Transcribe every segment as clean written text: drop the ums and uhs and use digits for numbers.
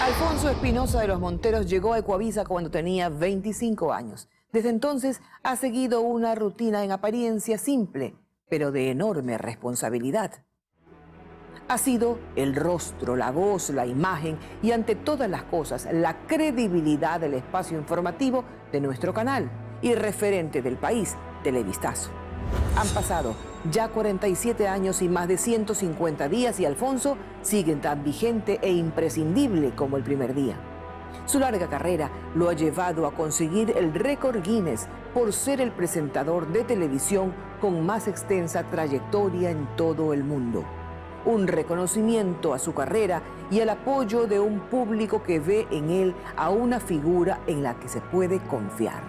Alfonso Espinosa de los Monteros llegó a Ecuavisa cuando tenía 25 años. Desde entonces ha seguido una rutina en apariencia simple, pero de enorme responsabilidad. Ha sido el rostro, la voz, la imagen y ante todas las cosas la credibilidad del espacio informativo de nuestro canal y referente del país, Televistazo. Han pasado ya 47 años y más de 150 días y Alfonso sigue tan vigente e imprescindible como el primer día. Su larga carrera lo ha llevado a conseguir el récord Guinness por ser el presentador de televisión con más extensa trayectoria en todo el mundo. Un reconocimiento a su carrera y al apoyo de un público que ve en él a una figura en la que se puede confiar.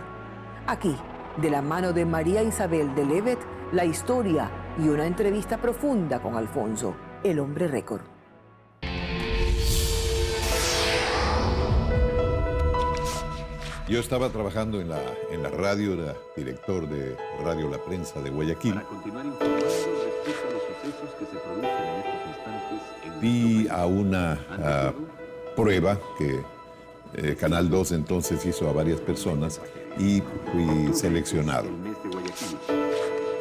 Aquí, de la mano de María Isabel de Levet, la historia y una entrevista profunda con Alfonso, el hombre récord. Yo estaba trabajando en la radio, era director de Radio La Prensa de Guayaquil. Para continuar informando respecto a los sucesos que se producen en estos instantes en Vi a una prueba que Canal 2 entonces hizo a varias personas y fui seleccionado. el mes de Guayaquil,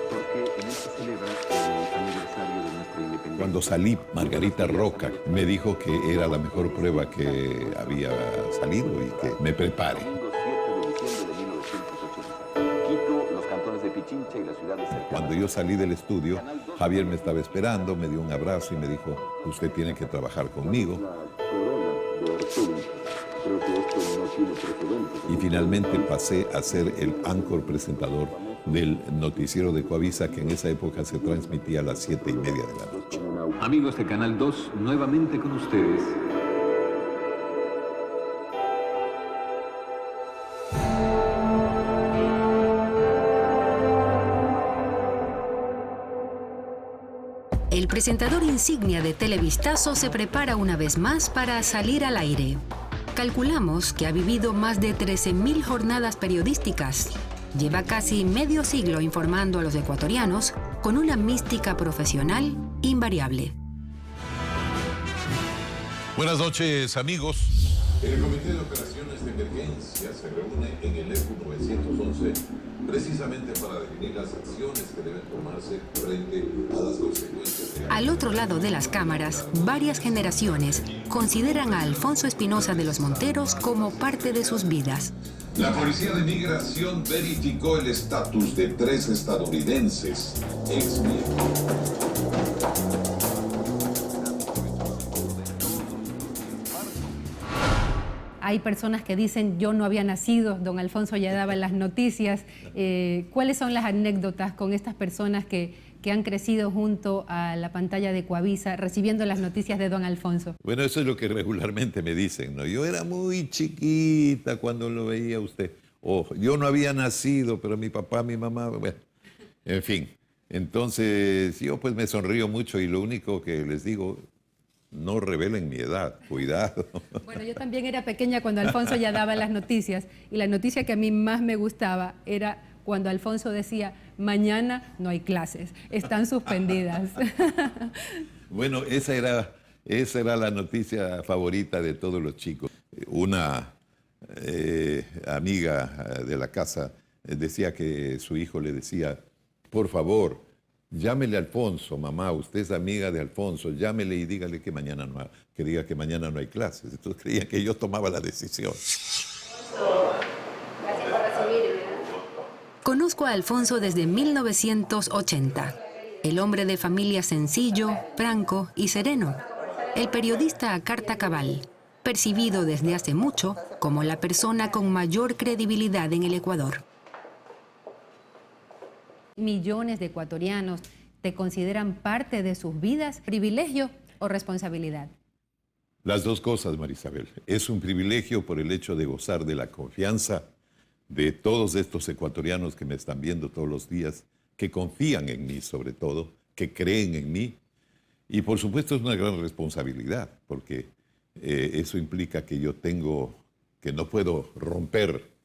porque en esto celebra el aniversario de nuestra independencia. Cuando salí, Margarita Roca me dijo que era la mejor prueba que había salido y que me prepare. Domingo 7 de diciembre de 1980. Quito, los cantones de Pichincha y las ciudades cercanas. Cuando yo salí del estudio, Javier me estaba esperando, me dio un abrazo y me dijo, usted tiene que trabajar conmigo. La corona de Arturo. Creo que esto no tiene precedentes. Y finalmente pasé a ser el anchor presentador del noticiero de Ecuavisa, que en esa época se transmitía a las 7:30 de la noche. Amigos de Canal 2, nuevamente con ustedes. El presentador insignia de Televistazo se prepara una vez más para salir al aire. Calculamos que ha vivido más de 13.000 jornadas periodísticas. Lleva casi medio siglo informando a los ecuatorianos con una mística profesional invariable. Buenas noches, amigos. El Comité de Operaciones de Emergencia se reúne en el ECU 911 precisamente para definir las acciones que deben tomarse frente a las consecuencias de... Al otro lado de las cámaras, varias generaciones consideran a Alfonso Espinosa de los Monteros como parte de sus vidas. La Policía de Migración verificó el estatus de 3 estadounidenses exmiembros. Hay personas que dicen, yo no había nacido, don Alfonso ya daba las noticias. ¿Cuáles son las anécdotas con estas personas que han crecido junto a la pantalla de Ecuavisa, recibiendo las noticias de don Alfonso? Bueno, eso es lo que regularmente me dicen, ¿no? Yo era muy chiquita cuando lo veía a usted. O yo no había nacido, pero mi papá, mi mamá, bueno, en fin. Entonces, yo pues me sonrío mucho y lo único que les digo... No revelen mi edad, cuidado. Bueno, yo también era pequeña cuando Alfonso ya daba las noticias y la noticia que a mí más me gustaba era cuando Alfonso decía, mañana no hay clases, están suspendidas. Bueno, esa era la noticia favorita de todos los chicos. Una amiga de la casa decía que su hijo le decía, por favor, llámele a Alfonso, mamá, usted es amiga de Alfonso, llámele y dígale que diga que mañana no hay clases. Entonces creían que yo tomaba la decisión. Conozco a Alfonso desde 1980. El hombre de familia sencillo, franco y sereno. El periodista a carta cabal, percibido desde hace mucho como la persona con mayor credibilidad en el Ecuador. Millones de ecuatorianos te consideran parte de sus vidas, privilegio o responsabilidad. Las dos cosas, Marisabel. Es un privilegio por el hecho de gozar de la confianza de todos estos ecuatorianos que me están viendo todos los días, que confían en mí sobre todo, que creen en mí. Y por supuesto es una gran responsabilidad, porque eso implica que que no puedo romper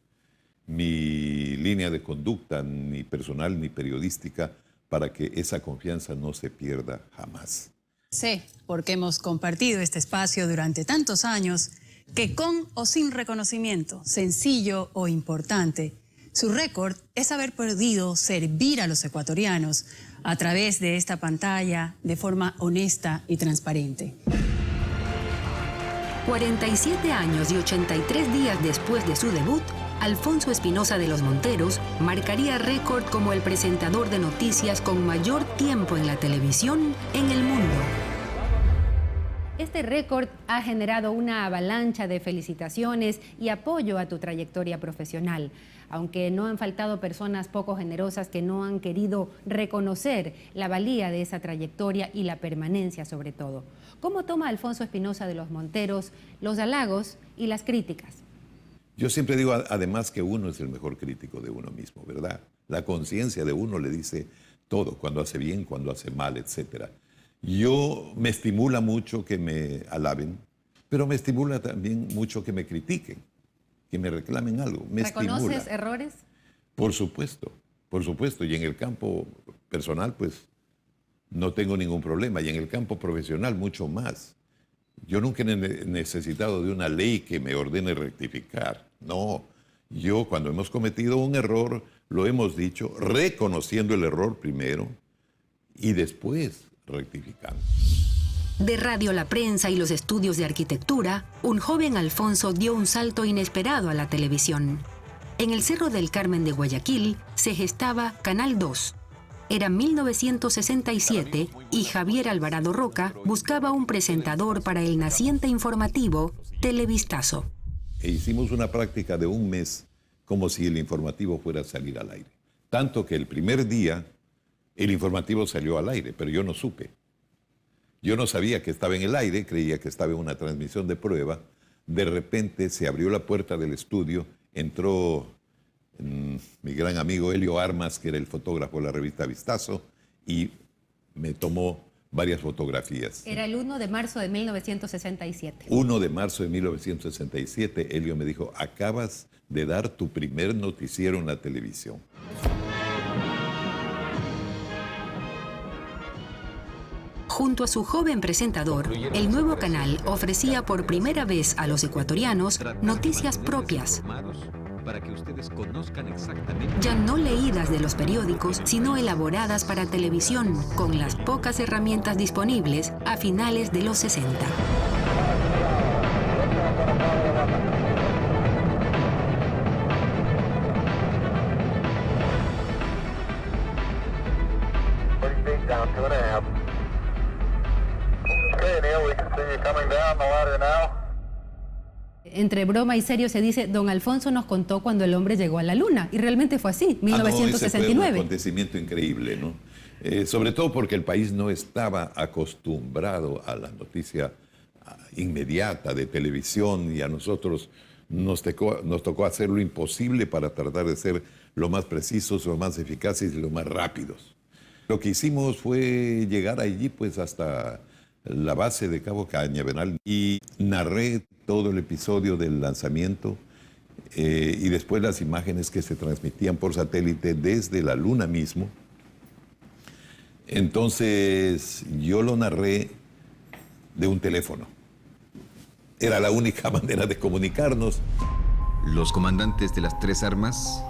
mi línea de conducta, ni personal ni periodística, para que esa confianza no se pierda jamás. Sé, porque hemos compartido este espacio durante tantos años, que con o sin reconocimiento, sencillo o importante, su récord es haber podido servir a los ecuatorianos a través de esta pantalla de forma honesta y transparente. 47 años y 83 días después de su debut, Alfonso Espinosa de los Monteros marcaría récord como el presentador de noticias con mayor tiempo en la televisión en el mundo. Este récord ha generado una avalancha de felicitaciones y apoyo a tu trayectoria profesional, aunque no han faltado personas poco generosas que no han querido reconocer la valía de esa trayectoria y la permanencia sobre todo. ¿Cómo toma Alfonso Espinosa de los Monteros los halagos y las críticas? Yo siempre digo, además, que uno es el mejor crítico de uno mismo, ¿verdad? La conciencia de uno le dice todo, cuando hace bien, cuando hace mal, etc. Me estimula mucho que me alaben, pero me estimula también mucho que me critiquen, que me reclamen algo. ¿Reconoces errores? Por supuesto. Y en el campo personal, pues, no tengo ningún problema. Y en el campo profesional, mucho más. Yo nunca he necesitado de una ley que me ordene rectificar. No. Yo, cuando hemos cometido un error, lo hemos dicho, reconociendo el error primero y después rectificando. De Radio La Prensa y los estudios de arquitectura, un joven Alfonso dio un salto inesperado a la televisión. En el Cerro del Carmen de Guayaquil se gestaba Canal 2. Era 1967 y Javier Alvarado Roca buscaba un presentador para el naciente informativo Televistazo. Hicimos una práctica de un mes como si el informativo fuera a salir al aire. Tanto que el primer día el informativo salió al aire, pero yo no supe. Yo no sabía que estaba en el aire, creía que estaba en una transmisión de prueba. De repente se abrió la puerta del estudio, entró mi gran amigo Helio Armas, que era el fotógrafo de la revista Vistazo, y me tomó varias fotografías. Era el 1 de marzo de 1967. 1 de marzo de 1967, Helio me dijo, acabas de dar tu primer noticiero en la televisión. Junto a su joven presentador, el nuevo canal ofrecía por primera vez a los ecuatorianos noticias propias, para que ustedes conozcan exactamente. ya no leídas de los periódicos, sino elaboradas para televisión, con las pocas herramientas disponibles a finales de los 60. Entre broma y serio se dice, don Alfonso nos contó cuando el hombre llegó a la luna, y realmente fue así, 1969. Ese fue un acontecimiento increíble, ¿no? Sobre todo porque el país no estaba acostumbrado a la noticia inmediata de televisión, y a nosotros nos tocó hacer lo imposible para tratar de ser lo más precisos, lo más eficaces y lo más rápidos. Lo que hicimos fue llegar allí pues hasta la base de Cabo Cañaveral y narré todo el episodio del lanzamiento y después las imágenes que se transmitían por satélite desde la luna mismo. Entonces yo lo narré de un teléfono. Era la única manera de comunicarnos. Los comandantes de las tres armas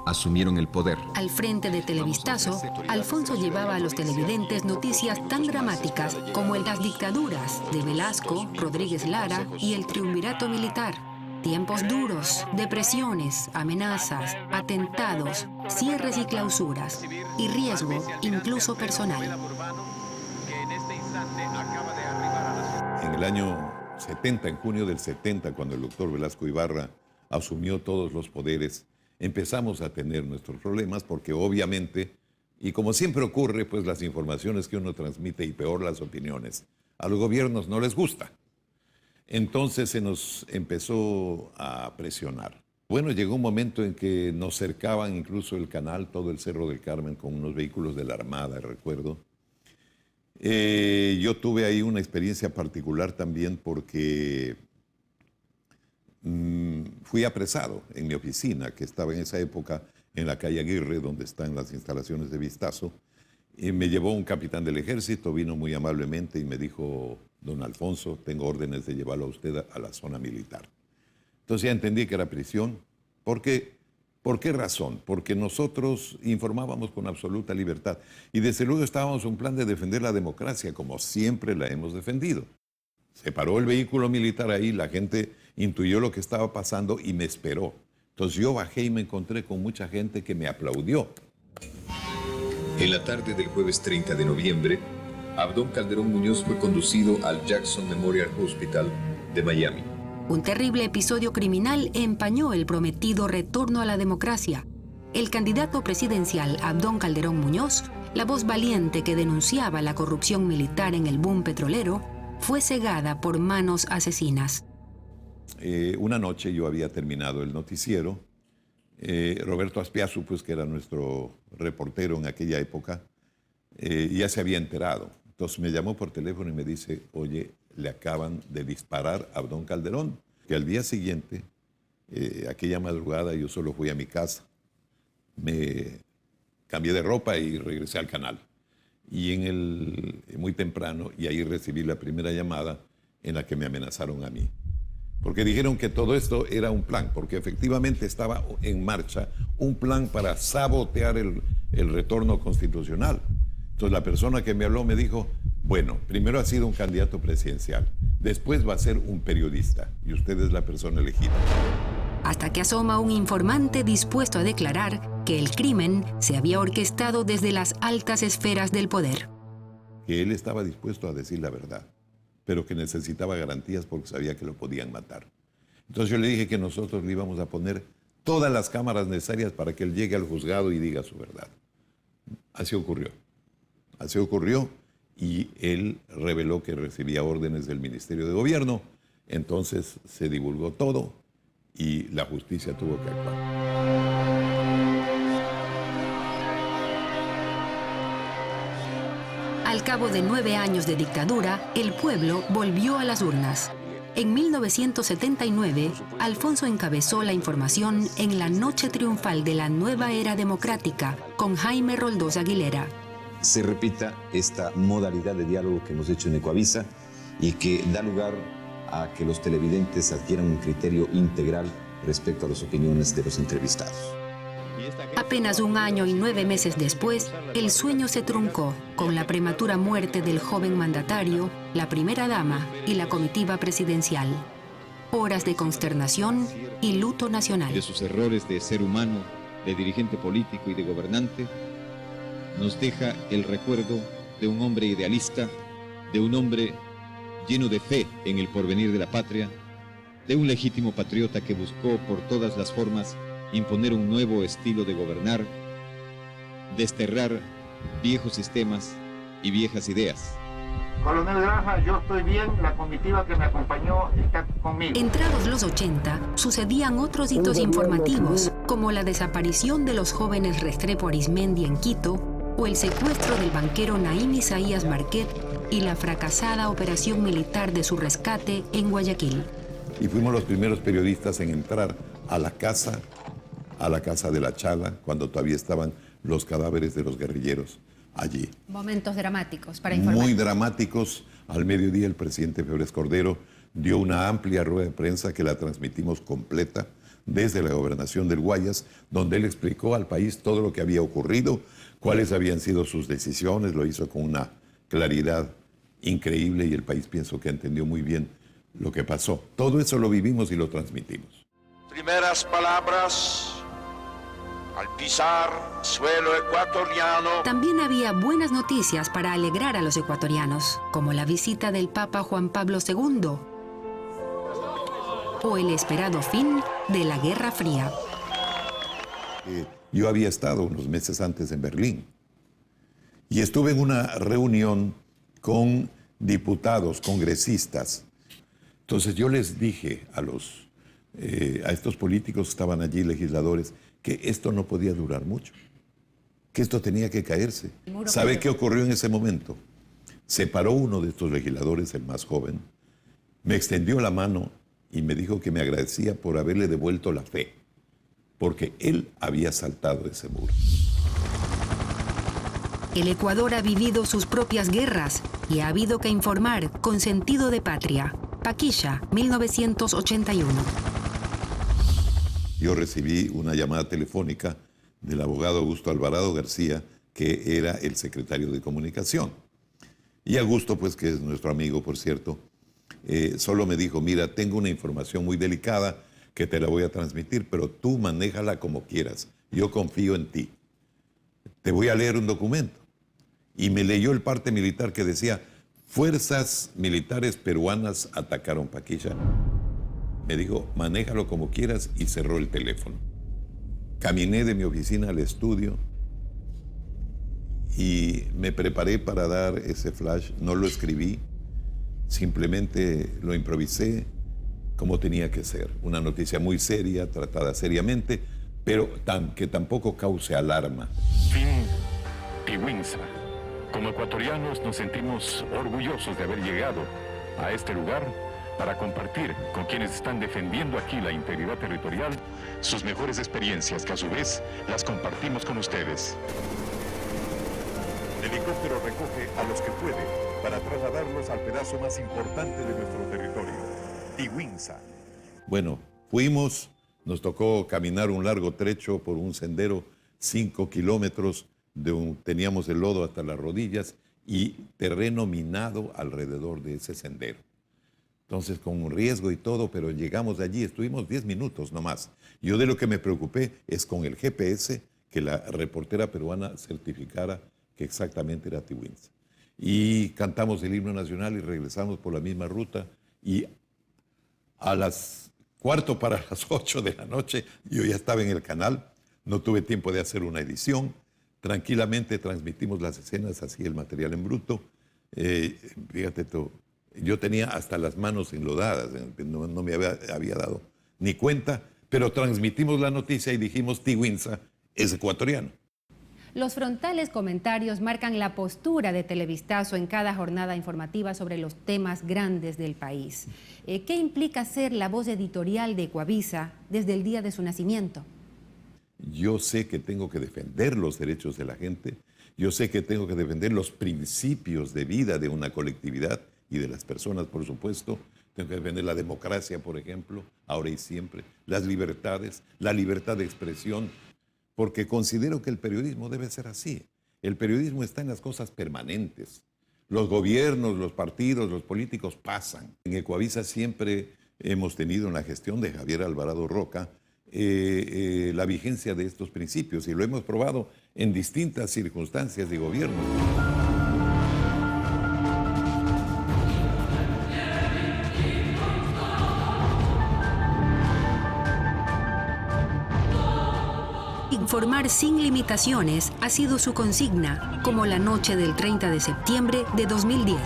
asumieron el poder. Al frente de Televistazo, Alfonso llevaba a los televidentes noticias tan dramáticas como las dictaduras de Velasco, Rodríguez Lara y el triunvirato militar. Tiempos duros, depresiones, amenazas, atentados, cierres y clausuras, y riesgo incluso personal. En el año 70, en junio del 70, cuando el doctor Velasco Ibarra asumió todos los poderes, empezamos a tener nuestros problemas porque obviamente, y como siempre ocurre, pues las informaciones que uno transmite y peor las opiniones, a los gobiernos no les gusta. Entonces se nos empezó a presionar. Bueno, llegó un momento en que nos cercaban incluso el canal, todo el Cerro del Carmen, con unos vehículos de la Armada, recuerdo. Yo tuve ahí una experiencia particular también porque fui apresado en mi oficina, que estaba en esa época en la calle Aguirre, donde están las instalaciones de Vistazo, y me llevó un capitán del ejército, vino muy amablemente y me dijo, don Alfonso, tengo órdenes de llevarlo a usted a la zona militar. Entonces ya entendí que era prisión. ¿Por qué? ¿Por qué razón? Porque nosotros informábamos con absoluta libertad y desde luego estábamos en un plan de defender la democracia, como siempre la hemos defendido. Se paró el vehículo militar ahí, la gente intuyó lo que estaba pasando y me esperó. Entonces yo bajé y me encontré con mucha gente que me aplaudió. En la tarde del jueves 30 de noviembre, Abdón Calderón Muñoz fue conducido al Jackson Memorial Hospital de Miami. Un terrible episodio criminal empañó el prometido retorno a la democracia. El candidato presidencial Abdón Calderón Muñoz, la voz valiente que denunciaba la corrupción militar en el boom petrolero, fue cegada por manos asesinas. Una noche yo había terminado el noticiero. Roberto Aspiazu, pues, que era nuestro reportero en aquella época, ya se había enterado. Entonces me llamó por teléfono y me dice, oye, le acaban de disparar a Abdón Calderón. Que al día siguiente, aquella madrugada, yo solo fui a mi casa, me cambié de ropa y regresé al canal. Y muy temprano, y ahí recibí la primera llamada en la que me amenazaron a mí. Porque dijeron que todo esto era un plan, porque efectivamente estaba en marcha un plan para sabotear el retorno constitucional. Entonces la persona que me habló me dijo, bueno, primero ha sido un candidato presidencial, después va a ser un periodista, y usted es la persona elegida. Hasta que asoma un informante dispuesto a declarar que el crimen se había orquestado desde las altas esferas del poder. Que él estaba dispuesto a decir la verdad, pero que necesitaba garantías porque sabía que lo podían matar. Entonces yo le dije que nosotros le íbamos a poner todas las cámaras necesarias para que él llegue al juzgado y diga su verdad. Así ocurrió. Así ocurrió y él reveló que recibía órdenes del Ministerio de Gobierno. Entonces se divulgó todo y la justicia tuvo que actuar. Al cabo de 9 años de dictadura, el pueblo volvió a las urnas. En 1979, Alfonso encabezó la información en la noche triunfal de la nueva era democrática con Jaime Roldós Aguilera. Se repita esta modalidad de diálogo que hemos hecho en Ecuavisa y que da lugar a que los televidentes adquieran un criterio integral respecto a las opiniones de los entrevistados. Apenas 1 año y 9 meses después, el sueño se truncó con la prematura muerte del joven mandatario, la primera dama y la comitiva presidencial. Horas de consternación y luto nacional. De sus errores de ser humano, de dirigente político y de gobernante, nos deja el recuerdo de un hombre idealista, de un hombre lleno de fe en el porvenir de la patria, de un legítimo patriota que buscó por todas las formas imponer un nuevo estilo de gobernar, desterrar viejos sistemas y viejas ideas. Coronel Granja, yo estoy bien, la comitiva que me acompañó está conmigo. Entrados los 80, sucedían otros hitos informativos, como la desaparición de los jóvenes Restrepo Arizmendi en Quito, o el secuestro del banquero Naim Isaías Marquet y la fracasada operación militar de su rescate en Guayaquil. Y fuimos los primeros periodistas en entrar a la casa de la Chala, cuando todavía estaban los cadáveres de los guerrilleros allí. Momentos dramáticos para informar. Muy dramáticos. Al mediodía el presidente Febres Cordero dio una amplia rueda de prensa que la transmitimos completa desde la gobernación del Guayas, donde él explicó al país todo lo que había ocurrido, cuáles habían sido sus decisiones, lo hizo con una claridad increíble y el país pienso que entendió muy bien lo que pasó. Todo eso lo vivimos y lo transmitimos. Primeras palabras al pisar suelo ecuatoriano. También había buenas noticias para alegrar a los ecuatorianos, como la visita del Papa Juan Pablo II o el esperado fin de la Guerra Fría. Yo había estado unos meses antes en Berlín y estuve en una reunión con diputados, congresistas. Entonces yo les dije a estos políticos que estaban allí, legisladores, que esto no podía durar mucho, que esto tenía que caerse. ¿Sabe qué ocurrió en ese momento? Se paró uno de estos legisladores, el más joven, me extendió la mano y me dijo que me agradecía por haberle devuelto la fe, porque él había saltado ese muro. El Ecuador ha vivido sus propias guerras y ha habido que informar con sentido de patria. Paquilla, 1981. Yo recibí una llamada telefónica del abogado Augusto Alvarado García, que era el secretario de Comunicación. Y Augusto, pues, que es nuestro amigo, por cierto, solo me dijo, mira, tengo una información muy delicada que te la voy a transmitir, pero tú manéjala como quieras. Yo confío en ti. Te voy a leer un documento. Y me leyó el parte militar que decía, fuerzas militares peruanas atacaron Paquilla. Me dijo, manéjalo como quieras, y cerró el teléfono. Caminé de mi oficina al estudio y me preparé para dar ese flash. No lo escribí, simplemente lo improvisé como tenía que ser. Una noticia muy seria, tratada seriamente, pero que tampoco cause alarma. Fin Tiwinsa. Como ecuatorianos nos sentimos orgullosos de haber llegado a este lugar para compartir con quienes están defendiendo aquí la integridad territorial sus mejores experiencias, que a su vez las compartimos con ustedes. El helicóptero recoge a los que puede para trasladarlos al pedazo más importante de nuestro territorio, Tiwinsa. Bueno, fuimos, nos tocó caminar un largo trecho por un sendero, 5 kilómetros, teníamos el lodo hasta las rodillas y terreno minado alrededor de ese sendero. Entonces, con un riesgo y todo, pero llegamos de allí, estuvimos 10 minutos nomás. Yo de lo que me preocupé es con el GPS, que la reportera peruana certificara que exactamente era Tiwinsa. Y cantamos el himno nacional y regresamos por la misma ruta, y a las 7:45 de la noche yo ya estaba en el canal, no tuve tiempo de hacer una edición, tranquilamente transmitimos las escenas, así el material en bruto. Fíjate tú, yo tenía hasta las manos enlodadas, no me había dado ni cuenta, pero transmitimos la noticia y dijimos, Tiwinsa es ecuatoriano. Los frontales comentarios marcan la postura de Televistazo en cada jornada informativa sobre los temas grandes del país. ¿Qué implica ser la voz editorial de Ecuavisa desde el día de su nacimiento? Yo sé que tengo que defender los derechos de la gente, yo sé que tengo que defender los principios de vida de una colectividad y de las personas, por supuesto. Tengo que defender la democracia, por ejemplo, ahora y siempre, las libertades, la libertad de expresión, porque considero que el periodismo debe ser así. El periodismo está en las cosas permanentes. Los gobiernos, los partidos, los políticos pasan. En Ecuavisa siempre hemos tenido en la gestión de Javier Alvarado Roca la vigencia de estos principios, y lo hemos probado en distintas circunstancias de gobierno. Informar sin limitaciones ha sido su consigna, como la noche del 30 de septiembre de 2010.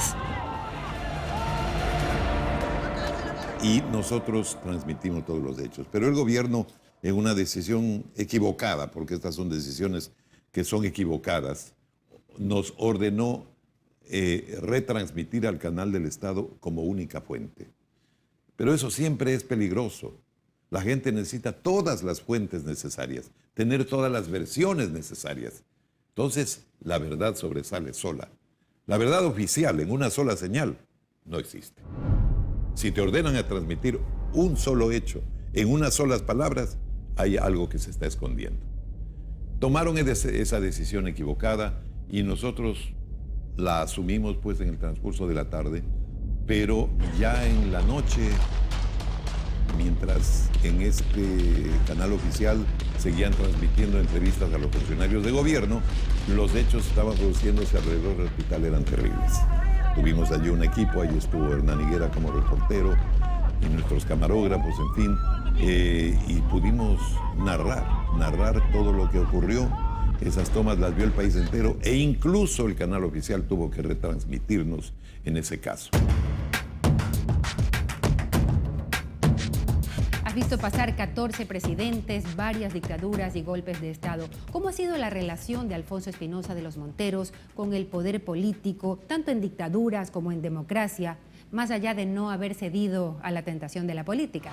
Y nosotros transmitimos todos los hechos. Pero el gobierno, en una decisión equivocada, porque estas son decisiones que son equivocadas, nos ordenó retransmitir al canal del Estado como única fuente. Pero eso siempre es peligroso. La gente necesita todas las fuentes necesarias, tener todas las versiones necesarias. Entonces, la verdad sobresale sola. La verdad oficial en una sola señal no existe. Si te ordenan a transmitir un solo hecho en unas solas palabras, hay algo que se está escondiendo. Tomaron esa decisión equivocada y nosotros la asumimos pues en el transcurso de la tarde, pero ya en la noche, mientras en este canal oficial seguían transmitiendo entrevistas a los funcionarios de gobierno, los hechos estaban produciéndose alrededor del hospital, eran terribles. Tuvimos allí un equipo, ahí estuvo Hernán Higuera como reportero y nuestros camarógrafos, en fin, y pudimos narrar todo lo que ocurrió. Esas tomas las vio el país entero e incluso el canal oficial tuvo que retransmitirnos en ese caso. Has visto pasar 14 presidentes, varias dictaduras y golpes de Estado. ¿Cómo ha sido la relación de Alfonso Espinosa de los Monteros con el poder político, tanto en dictaduras como en democracia, más allá de no haber cedido a la tentación de la política?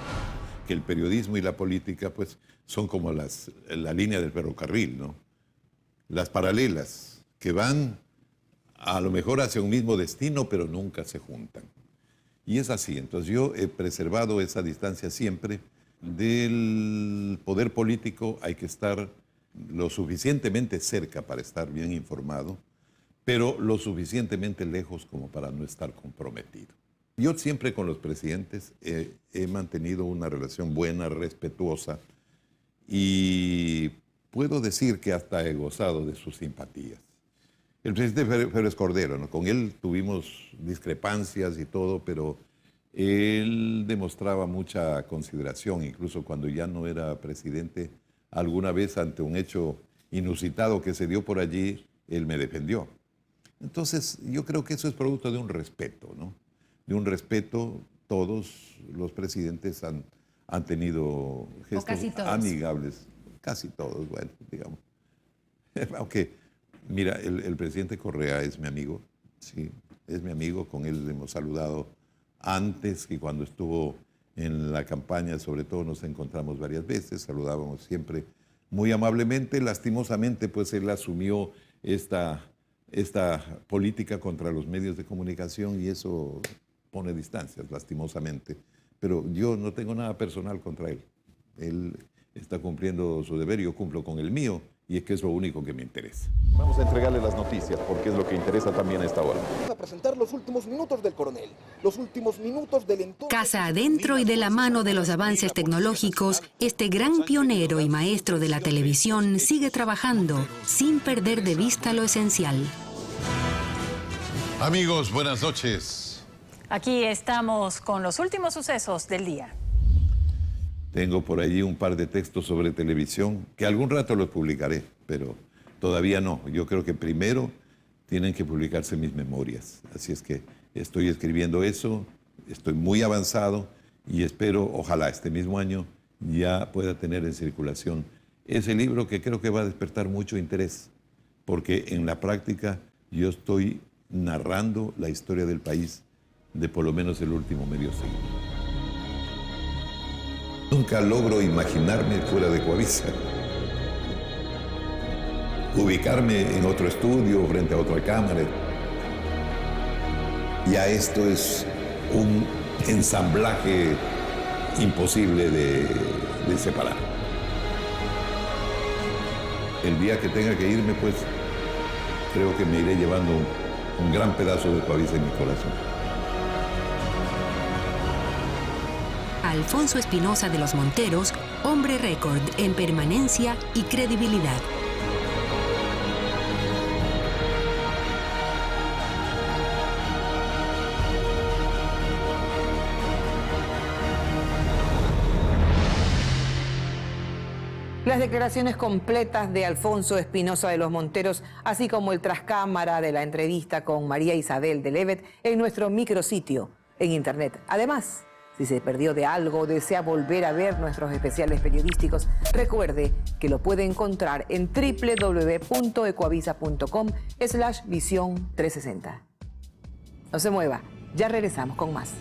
Que el periodismo y la política pues son como la línea del ferrocarril, ¿no? Las paralelas que van a lo mejor hacia un mismo destino, pero nunca se juntan. Y es así. Entonces yo he preservado esa distancia siempre. Del poder político hay que estar lo suficientemente cerca para estar bien informado, pero lo suficientemente lejos como para no estar comprometido. Yo siempre con los presidentes he mantenido una relación buena, respetuosa, y puedo decir que hasta he gozado de sus simpatías. El presidente Pérez Cordero, ¿no? Con él tuvimos discrepancias y todo, pero él demostraba mucha consideración, incluso cuando ya no era presidente. Alguna vez ante un hecho inusitado que se dio por allí, él me defendió. Entonces, yo creo que eso es producto de un respeto, ¿no? De un respeto. Todos los presidentes han tenido gestos amigables. Casi todos, bueno, digamos. Aunque, mira, el presidente Correa es mi amigo, sí, es mi amigo. Con él hemos saludado antes, y cuando estuvo en la campaña, sobre todo, nos encontramos varias veces, saludábamos siempre muy amablemente. Lastimosamente, pues él asumió esta política contra los medios de comunicación, y eso pone distancias, lastimosamente. Pero yo no tengo nada personal contra él. Él está cumpliendo su deber, yo cumplo con el mío, y es que es lo único que me interesa. Vamos a entregarle las noticias, porque es lo que interesa también a esta hora. Vamos a presentar los últimos minutos del coronel, los últimos minutos del entorno. Casa adentro y de la mano de los avances tecnológicos, este gran pionero y maestro de la televisión sigue trabajando sin perder de vista lo esencial. Amigos, buenas noches. Aquí estamos con los últimos sucesos del día. Tengo por allí un par de textos sobre televisión que algún rato los publicaré, pero todavía no. Yo creo que primero tienen que publicarse mis memorias. Así es que estoy escribiendo eso, estoy muy avanzado, y espero, ojalá este mismo año, ya pueda tener en circulación ese libro, que creo que va a despertar mucho interés, porque en la práctica yo estoy narrando la historia del país de por lo menos el último medio siglo. Nunca logro imaginarme fuera de Coavisa. Ubicarme en otro estudio, frente a otra cámara. Ya esto es un ensamblaje imposible de separar. El día que tenga que irme, pues, creo que me iré llevando un gran pedazo de Coavisa en mi corazón. Alfonso Espinosa de los Monteros, hombre récord en permanencia y credibilidad. Las declaraciones completas de Alfonso Espinosa de los Monteros, así como el trascámara de la entrevista con María Isabel de Levet, en nuestro micrositio en internet. Además, si se perdió de algo o desea volver a ver nuestros especiales periodísticos, recuerde que lo puede encontrar en www.ecuavisa.com/visión360. No se mueva, ya regresamos con más.